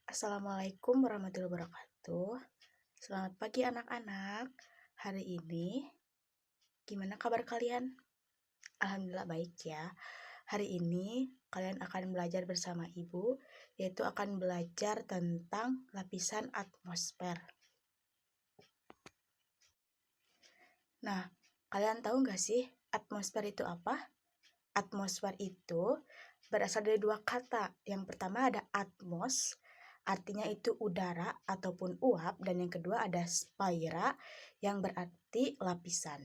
Assalamualaikum warahmatullahi wabarakatuh. Selamat pagi anak-anak. Hari ini gimana kabar kalian? Alhamdulillah baik ya. Hari ini kalian akan belajar bersama Ibu, yaitu akan belajar tentang lapisan atmosfer. Nah, kalian tahu nggak sih atmosfer itu apa? Atmosfer itu berasal dari dua kata. Yang pertama ada atmos, artinya itu udara ataupun uap, dan yang kedua ada sphaira yang berarti lapisan.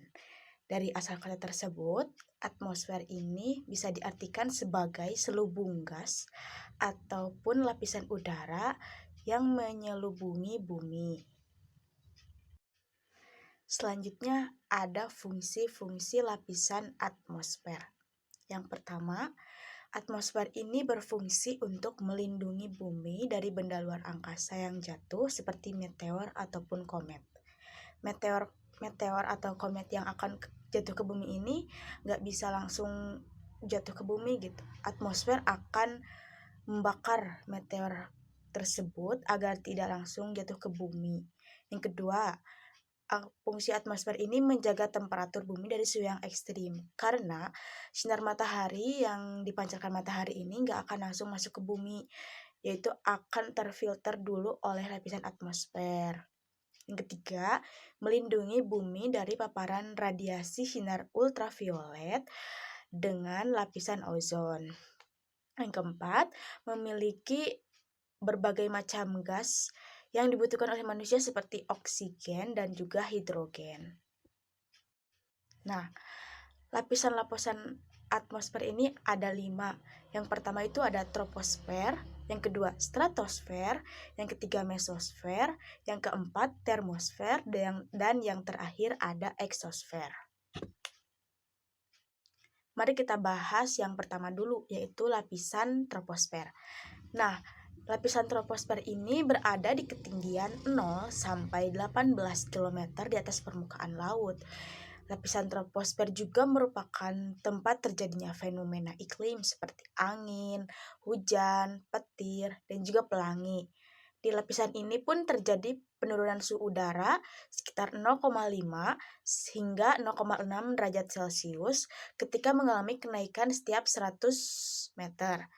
Dari asal kata tersebut, atmosfer ini bisa diartikan sebagai selubung gas ataupun lapisan udara yang menyelubungi bumi. Selanjutnya ada fungsi-fungsi lapisan atmosfer. Yang pertama, atmosfer ini berfungsi untuk melindungi bumi dari benda luar angkasa yang jatuh seperti meteor ataupun komet. Meteor atau komet yang akan jatuh ke bumi ini nggak bisa langsung jatuh ke bumi gitu. Atmosfer akan membakar meteor tersebut agar tidak langsung jatuh ke bumi. Yang kedua, fungsi atmosfer ini menjaga temperatur bumi dari suhu yang ekstrim, karena sinar matahari yang dipancarkan matahari ini nggak akan langsung masuk ke bumi, yaitu akan terfilter dulu oleh lapisan atmosfer. Yang ketiga, melindungi bumi dari paparan radiasi sinar ultraviolet dengan lapisan ozon. Yang keempat, memiliki berbagai macam gas yang dibutuhkan oleh manusia seperti oksigen dan juga hidrogen. Nah, lapisan-lapisan atmosfer ini ada 5. Yang pertama itu ada troposfer, yang kedua stratosfer, yang ketiga mesosfer, yang keempat termosfer, dan yang terakhir ada eksosfer. Mari kita bahas yang pertama dulu, yaitu lapisan troposfer. Nah, lapisan troposfer ini berada di ketinggian 0 sampai 18 km di atas permukaan laut. Lapisan troposfer juga merupakan tempat terjadinya fenomena iklim seperti angin, hujan, petir, dan juga pelangi. Di lapisan ini pun terjadi penurunan suhu udara sekitar 0,5 hingga 0,6 derajat Celcius ketika mengalami kenaikan setiap 100 meter.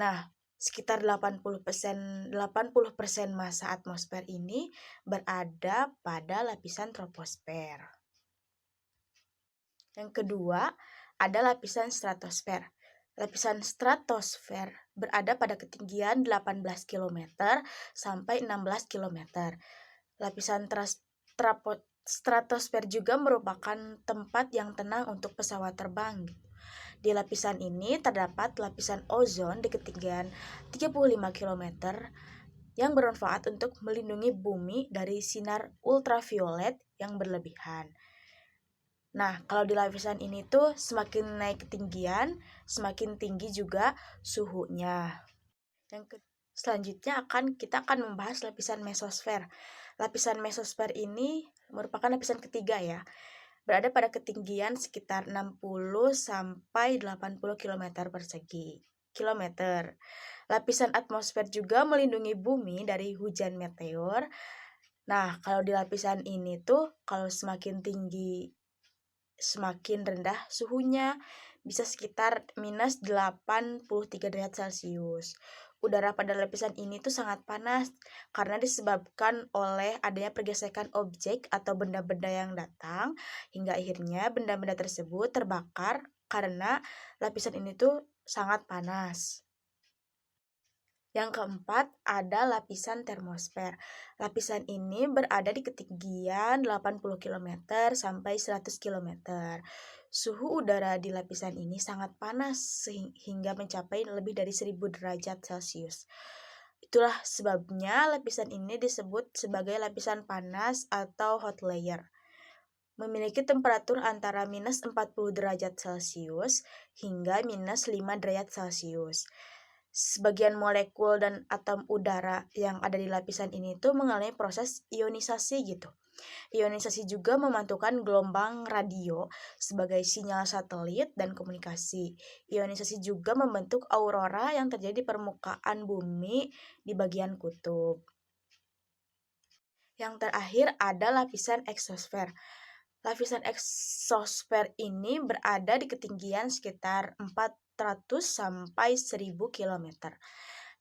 Nah, sekitar 80% massa atmosfer ini berada pada lapisan troposfer. Yang kedua, ada lapisan stratosfer. Lapisan stratosfer berada pada ketinggian 18 km sampai 16 km. Lapisan stratosfer juga merupakan tempat yang tenang untuk pesawat terbang. Di lapisan ini terdapat lapisan ozon di ketinggian 35 km yang bermanfaat untuk melindungi bumi dari sinar ultraviolet yang berlebihan. Nah, kalau di lapisan ini tuh semakin naik ketinggian, semakin tinggi juga suhunya. Selanjutnya kita akan membahas lapisan mesosfer. Lapisan mesosfer ini merupakan lapisan ketiga ya. Berada pada ketinggian sekitar 60 sampai 80 km persegi. Lapisan atmosfer juga melindungi bumi dari hujan meteor. Nah, kalau di lapisan ini tuh kalau semakin tinggi semakin rendah suhunya, bisa sekitar minus 83 derajat Celcius. Udara pada lapisan ini tuh sangat panas karena disebabkan oleh adanya pergesekan objek atau benda-benda yang datang, hingga akhirnya benda-benda tersebut terbakar karena lapisan ini tuh sangat panas. Yang keempat ada lapisan termosfer. Lapisan ini berada di ketinggian 80 km sampai 100 km. Suhu udara di lapisan ini sangat panas hingga mencapai lebih dari 1000 derajat Celcius. Itulah sebabnya lapisan ini disebut sebagai lapisan panas atau hot layer. Memiliki temperatur antara minus 40 derajat Celcius hingga minus 5 derajat Celcius. Sebagian molekul dan atom udara yang ada di lapisan ini tuh mengalami proses ionisasi gitu. Ionisasi juga memantulkan gelombang radio sebagai sinyal satelit dan komunikasi. Ionisasi juga membentuk aurora yang terjadi di permukaan bumi di bagian kutub. Yang terakhir ada lapisan eksosfer. Lapisan eksosfer ini berada di ketinggian sekitar 400 sampai 1000 km.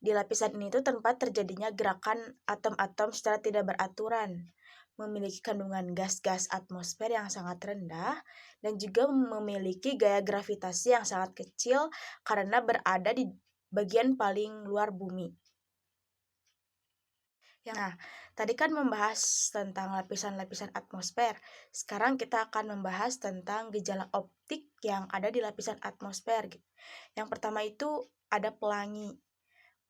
Di lapisan ini tuh tempat terjadinya gerakan atom-atom secara tidak beraturan, memiliki kandungan gas-gas atmosfer yang sangat rendah, dan juga memiliki gaya gravitasi yang sangat kecil karena berada di bagian paling luar bumi. Nah, tadi kan membahas tentang lapisan-lapisan atmosfer. Sekarang kita akan membahas tentang gejala optik yang ada di lapisan atmosfer. Yang pertama itu ada pelangi.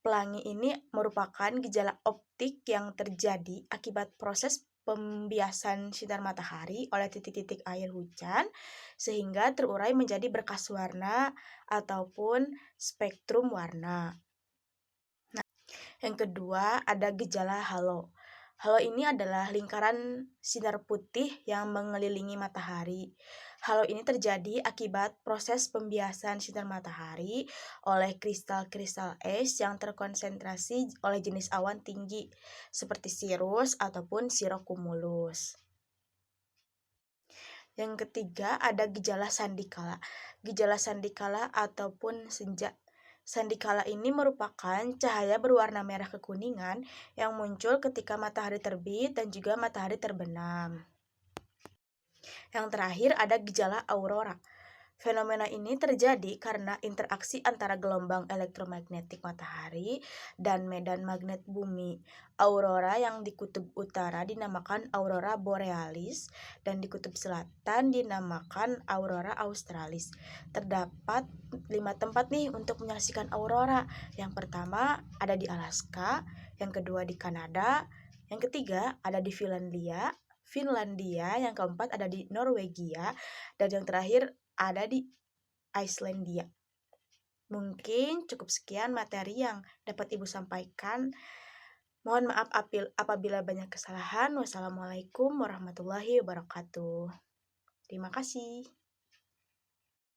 Pelangi ini merupakan gejala optik yang terjadi akibat proses pembiasan sinar matahari oleh titik-titik air hujan sehingga terurai menjadi berkas warna ataupun spektrum warna. Yang kedua, ada gejala halo. Halo ini adalah lingkaran sinar putih yang mengelilingi matahari. Halo ini terjadi akibat proses pembiasan sinar matahari oleh kristal-kristal es yang terkonsentrasi oleh jenis awan tinggi, seperti cirrus ataupun cirrocumulus. Yang ketiga, ada gejala sandikala. Gejala sandikala ataupun senja. Sandikala ini merupakan cahaya berwarna merah kekuningan yang muncul ketika matahari terbit dan juga matahari terbenam. Yang terakhir ada gejala aurora. Fenomena ini terjadi karena interaksi antara gelombang elektromagnetik matahari dan medan magnet bumi. Aurora yang di kutub utara dinamakan aurora borealis dan di kutub selatan dinamakan aurora australis. Terdapat 5 tempat nih untuk menyaksikan aurora. Yang pertama ada di Alaska, yang kedua di Kanada, yang ketiga ada di Finlandia, yang keempat ada di Norwegia, dan yang terakhir ada di Islandia. Mungkin cukup sekian materi yang dapat Ibu sampaikan. Mohon maaf apabila banyak kesalahan. Wassalamualaikum warahmatullahi wabarakatuh. Terima kasih.